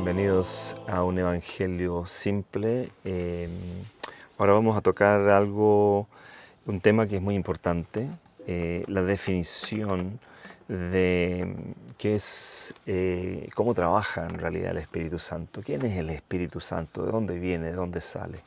bienvenidos a un evangelio simple. Ahora vamos a tocar un tema que es muy importante, la definición de qué es, cómo trabaja en realidad el Espíritu Santo. ¿Quién es el Espíritu Santo? ¿De dónde viene? ¿De dónde sale?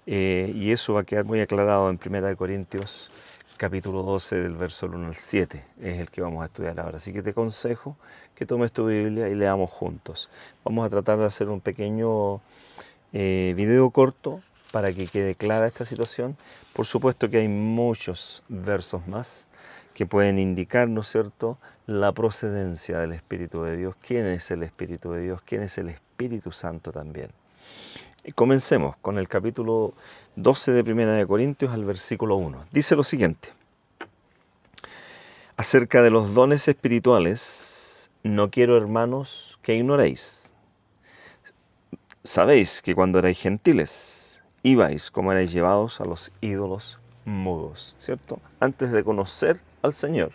Y eso va a quedar muy aclarado en 1 Corintios capítulo 12 del verso 1 al 7, es el que vamos a estudiar ahora. Así que te aconsejo que tomes tu Biblia y leamos juntos. Vamos a tratar de hacer un pequeño video corto para que quede clara esta situación. Por supuesto que hay muchos versos más que pueden indicar, ¿no es cierto?, la procedencia del Espíritu de Dios. ¿Quién es el Espíritu de Dios? ¿Quién es el Espíritu Santo también? Comencemos con el capítulo 12 de 1 Corintios al versículo 1. Dice lo siguiente: acerca de los dones espirituales, no quiero, hermanos, que ignoréis. Sabéis que cuando erais gentiles, ibais como erais llevados a los ídolos mudos, ¿cierto? Antes de conocer al Señor,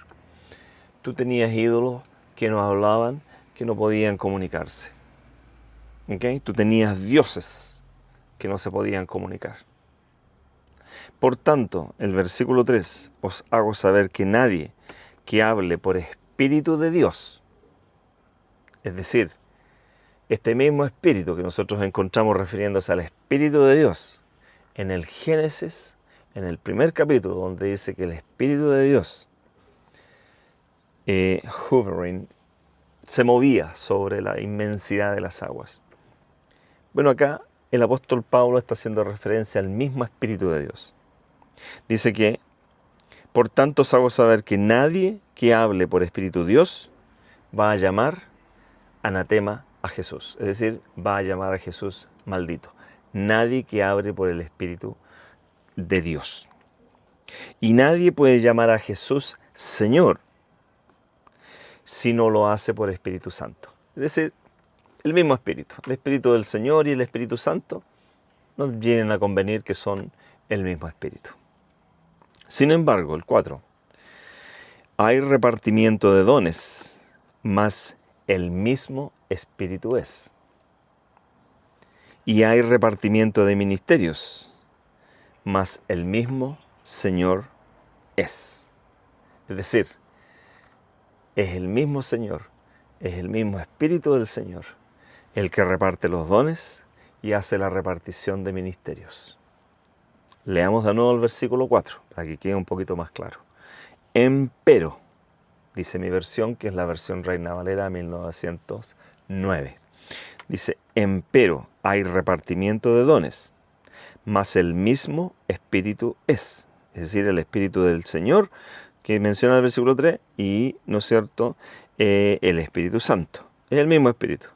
tú tenías ídolos que no hablaban, que no podían comunicarse. ¿Okay? Tú tenías dioses que no se podían comunicar. Por tanto, el versículo 3, os hago saber que nadie que hable por Espíritu de Dios, es decir, este mismo Espíritu que nosotros encontramos refiriéndose al Espíritu de Dios en el Génesis, en el primer capítulo, donde dice que el Espíritu de Dios, hovering, se movía sobre la inmensidad de las aguas. Bueno, acá el apóstol Pablo está haciendo referencia al mismo Espíritu de Dios. Dice que, por tanto, os hago saber que nadie que hable por Espíritu Dios va a llamar anatema a Jesús. Es decir, va a llamar a Jesús maldito. Nadie que hable por el Espíritu de Dios. Y nadie puede llamar a Jesús Señor si no lo hace por Espíritu Santo. Es decir, el mismo Espíritu. El Espíritu del Señor y el Espíritu Santo nos vienen a convenir que son el mismo Espíritu. Sin embargo, el 4. Hay repartimiento de dones, mas el mismo Espíritu es. Y hay repartimiento de ministerios, mas el mismo Señor es. Es decir, es el mismo Señor, es el mismo Espíritu del Señor, el que reparte los dones y hace la repartición de ministerios. Leamos de nuevo el versículo 4, para que quede un poquito más claro. Empero, dice mi versión, que es la versión Reina Valera 1909. Dice, empero hay repartimiento de dones, mas el mismo Espíritu es. Es decir, el Espíritu del Señor, que menciona el versículo 3, y, ¿no es cierto?, el Espíritu Santo. Es el mismo Espíritu.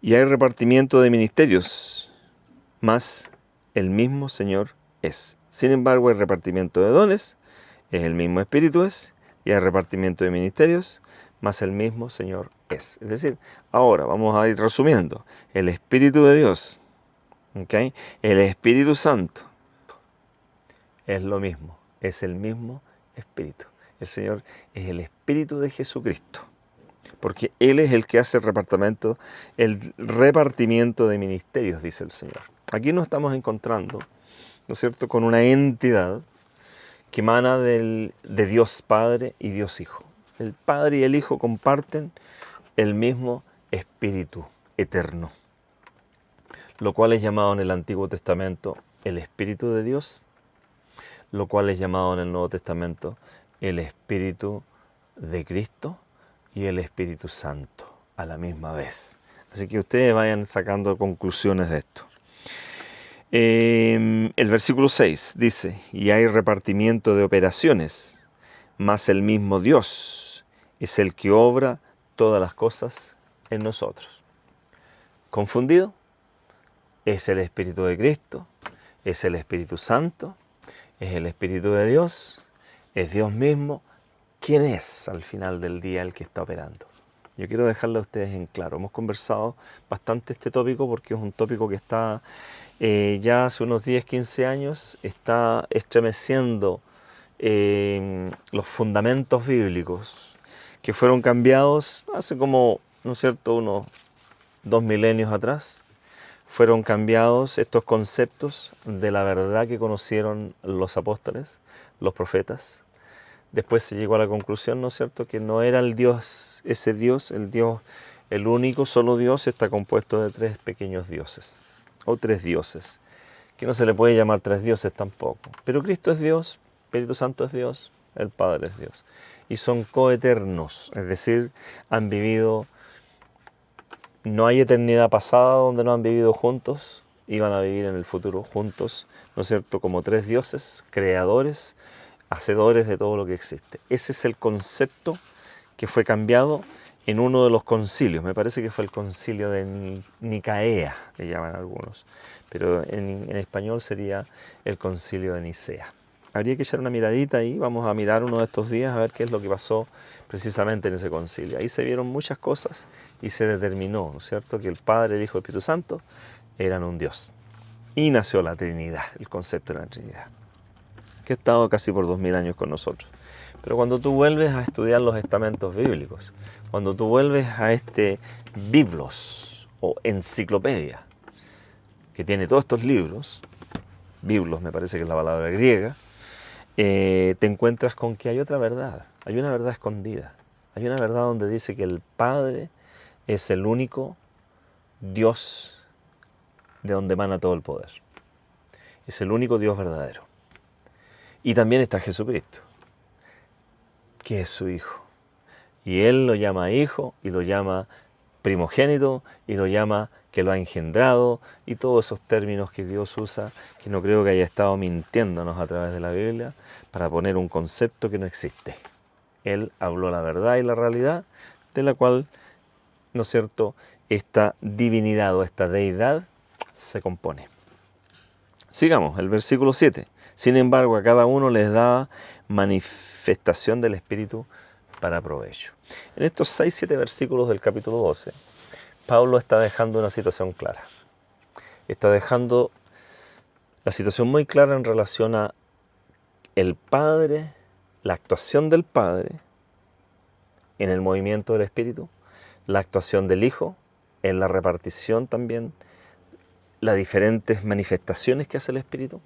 Y hay repartimiento de ministerios, mas el mismo Señor es. Sin embargo, hay repartimiento de dones, es el mismo Espíritu es, y hay repartimiento de ministerios, mas el mismo Señor es. Es decir, ahora vamos a ir resumiendo. El Espíritu de Dios, ¿okay?, el Espíritu Santo, es lo mismo, es el mismo Espíritu. El Señor es el Espíritu de Jesucristo, porque Él es el que hace el repartimiento de ministerios, dice el Señor. Aquí nos estamos encontrando, ¿no es cierto?, con una entidad que emana de Dios Padre y Dios Hijo. El Padre y el Hijo comparten el mismo Espíritu eterno, lo cual es llamado en el Antiguo Testamento el Espíritu de Dios, lo cual es llamado en el Nuevo Testamento el Espíritu de Cristo y el Espíritu Santo a la misma vez. Así que ustedes vayan sacando conclusiones de esto. El versículo 6 dice, y hay repartimiento de operaciones, mas el mismo Dios es el que obra todas las cosas en nosotros. ¿Confundido? Es el Espíritu de Cristo, es el Espíritu Santo, es el Espíritu de Dios, es Dios mismo. ¿Quién es al final del día el que está operando? Yo quiero dejarle a ustedes en claro. Hemos conversado bastante este tópico porque es un tópico que está ya hace unos 10, 15 años, está estremeciendo los fundamentos bíblicos que fueron cambiados hace como ¿no es cierto?, unos 2 milenios atrás, fueron cambiados estos conceptos de la verdad que conocieron los apóstoles, los profetas. Después se llegó a la conclusión, ¿no es cierto?, que no era el Dios, ese Dios, el único, solo Dios, está compuesto de 3 pequeños dioses, o 3 dioses, que no se le puede llamar 3 dioses tampoco. Pero Cristo es Dios, Espíritu Santo es Dios, el Padre es Dios. Y son coeternos, es decir, han vivido, no hay eternidad pasada donde no han vivido juntos, y van a vivir en el futuro juntos, ¿no es cierto?, como 3 dioses, creadores, hacedores de todo lo que existe. Ese es el concepto que fue cambiado en uno de los concilios. Me parece que fue el concilio de Nicaea, le llaman algunos, pero en español sería el concilio de Nicea. Habría que echar una miradita ahí, vamos a mirar uno de estos días a ver qué es lo que pasó precisamente en ese concilio. Ahí se vieron muchas cosas y se determinó, ¿no es cierto?, que el Padre, el Hijo y el Espíritu Santo eran un Dios. Y nació la Trinidad, el concepto de la Trinidad, que ha estado casi por 2000 años con nosotros. Pero cuando tú vuelves a estudiar los estamentos bíblicos, cuando tú vuelves a este Biblos o enciclopedia, que tiene todos estos libros, Biblos me parece que es la palabra griega, te encuentras con que hay otra verdad, hay una verdad escondida, hay una verdad donde dice que el Padre es el único Dios de donde emana todo el poder, es el único Dios verdadero. Y también está Jesucristo, que es su Hijo. Y Él lo llama Hijo, y lo llama primogénito, y lo llama que lo ha engendrado, y todos esos términos que Dios usa, que no creo que haya estado mintiéndonos a través de la Biblia, para poner un concepto que no existe. Él habló la verdad y la realidad, de la cual, ¿no es cierto?, esta divinidad o esta deidad se compone. Sigamos, el versículo 7. Sin embargo, a cada uno les da manifestación del Espíritu para provecho. En estos 6-7 versículos del capítulo 12, Pablo está dejando una situación clara. Está dejando la situación muy clara en relación a el Padre, la actuación del Padre en el movimiento del Espíritu, la actuación del Hijo en la repartición también, las diferentes manifestaciones que hace el Espíritu,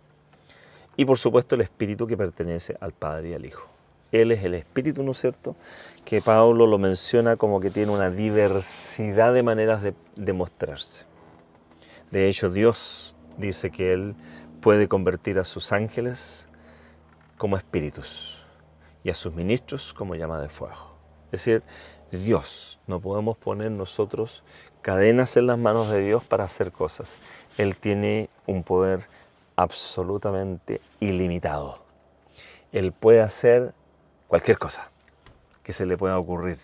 y por supuesto el Espíritu que pertenece al Padre y al Hijo. Él es el Espíritu, ¿no es cierto?, que Pablo lo menciona como que tiene una diversidad de maneras de mostrarse. De hecho, Dios dice que Él puede convertir a sus ángeles como espíritus y a sus ministros como llama de fuego. Es decir, Dios, no podemos poner nosotros cadenas en las manos de Dios para hacer cosas. Él tiene un poder absolutamente ilimitado. Él puede hacer cualquier cosa que se le pueda ocurrir.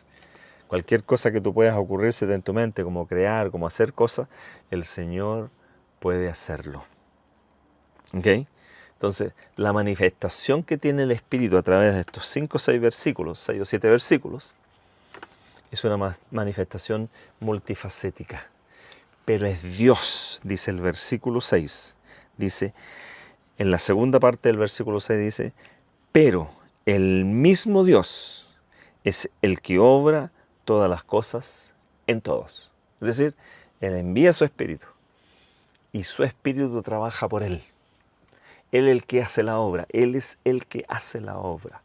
Cualquier cosa que tú puedas ocurrirse en tu mente, como crear, como hacer cosas, el Señor puede hacerlo. ¿Ok? Entonces, la manifestación que tiene el Espíritu a través de estos 5 o 6 versículos, 6 o 7 versículos, es una manifestación multifacética. Pero es Dios, dice el versículo 6. Dice, en la segunda parte del versículo 6 dice, pero el mismo Dios es el que obra todas las cosas en todos. Es decir, Él envía su Espíritu y su Espíritu trabaja por Él. Él es el que hace la obra, Él es el que hace la obra.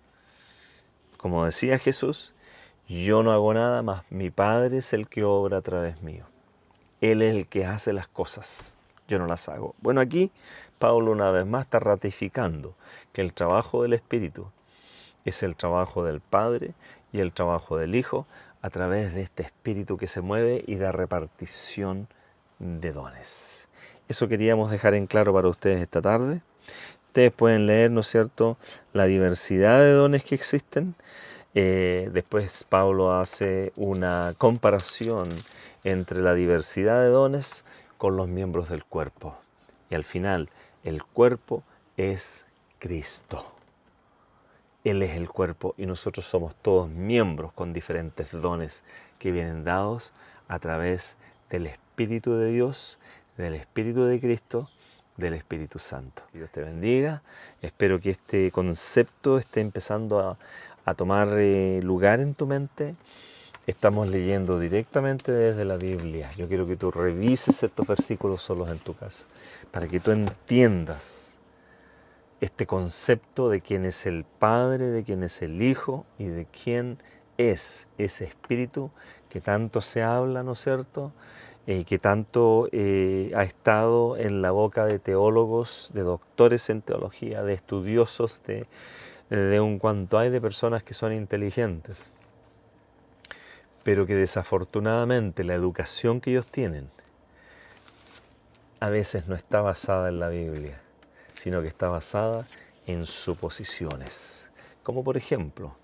Como decía Jesús, yo no hago nada más, mi Padre es el que obra a través mío. Él es el que hace las cosas, yo no las hago. Bueno, aquí Pablo una vez más está ratificando que el trabajo del Espíritu es el trabajo del Padre y el trabajo del Hijo a través de este Espíritu que se mueve y da repartición de dones. Eso queríamos dejar en claro para ustedes esta tarde. Ustedes pueden leer, ¿no es cierto?, la diversidad de dones que existen. Después Pablo hace una comparación entre la diversidad de dones con los miembros del cuerpo. Y al final, el cuerpo es Cristo. Él es el cuerpo y nosotros somos todos miembros con diferentes dones que vienen dados a través del Espíritu de Dios, del Espíritu de Cristo, del Espíritu Santo. Que Dios te bendiga. Espero que este concepto esté empezando a tomar lugar en tu mente. estamos leyendo directamente desde la Biblia. Yo quiero que tú revises estos versículos solos en tu casa, para que tú entiendas este concepto de quién es el Padre, de quién es el Hijo y de quién es ese Espíritu que tanto se habla, ¿no es cierto? Y que tanto ha estado en la boca de teólogos, de doctores en teología, de estudiosos, de un cuanto hay de personas que son inteligentes, pero que desafortunadamente la educación que ellos tienen a veces no está basada en la Biblia, sino que está basada en suposiciones. Como por ejemplo,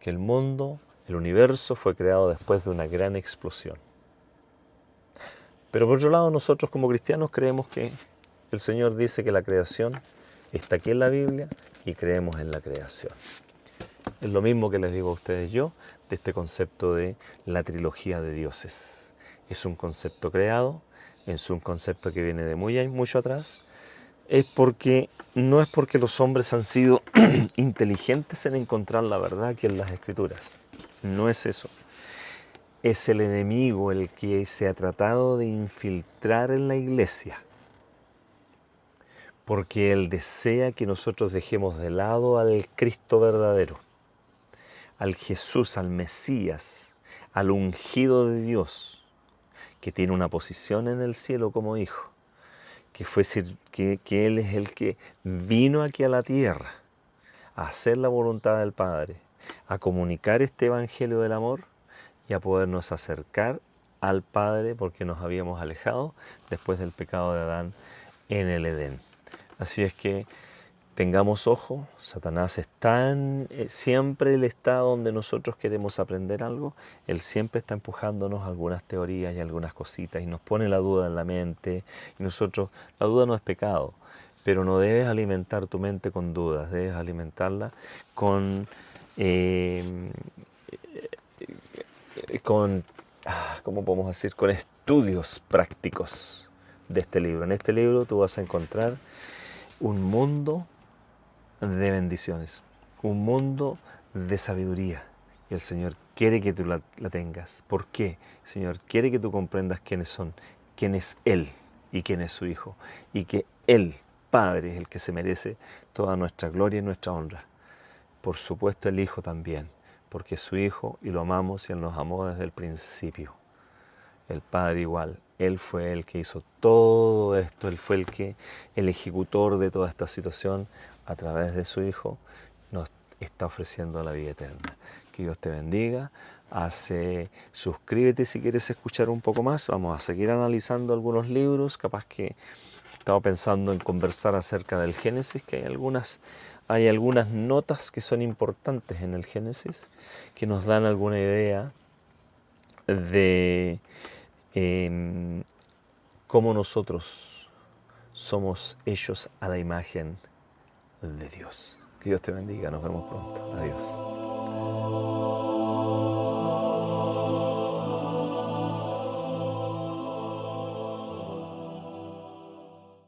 que el mundo, el universo fue creado después de una gran explosión. Pero por otro lado, nosotros como cristianos creemos que el Señor dice que la creación está aquí en la Biblia y creemos en la creación. Es lo mismo que les digo a ustedes yo de este concepto de la trilogía de dioses. Es un concepto creado, es un concepto que viene de mucho atrás. No es porque los hombres han sido inteligentes en encontrar la verdad aquí en las Escrituras. No es eso. Es el enemigo el que se ha tratado de infiltrar en la iglesia, porque él desea que nosotros dejemos de lado al Cristo verdadero, al Jesús, al Mesías, al ungido de Dios, que tiene una posición en el cielo como hijo, que Él es el que vino aquí a la tierra a hacer la voluntad del Padre, a comunicar este evangelio del amor y a podernos acercar al Padre porque nos habíamos alejado después del pecado de Adán en el Edén. Así es que tengamos ojo, Satanás siempre él está donde nosotros queremos aprender algo, él siempre está empujándonos algunas teorías y algunas cositas y nos pone la duda en la mente y la duda no es pecado, pero no debes alimentar tu mente con dudas, debes alimentarla con ¿cómo podemos decir? Con estudios prácticos de este libro. En este libro tú vas a encontrar un mundo de bendiciones, un mundo de sabiduría. Y el Señor quiere que tú la tengas. ¿Por qué? El Señor quiere que tú comprendas quién es Él y quién es su Hijo. Y que Él, Padre, es el que se merece toda nuestra gloria y nuestra honra. Por supuesto el Hijo también, porque es su Hijo y lo amamos y Él nos amó desde el principio. El Padre igual, Él fue el que hizo todo esto, Él fue el ejecutor de toda esta situación a través de su Hijo, nos está ofreciendo la vida eterna. Que Dios te bendiga, suscríbete si quieres escuchar un poco más, vamos a seguir analizando algunos libros, capaz que he estado pensando en conversar acerca del Génesis, que hay algunas notas que son importantes en el Génesis, que nos dan alguna idea de cómo nosotros somos hechos a la imagen de Dios. Que Dios te bendiga, nos vemos pronto. Adiós.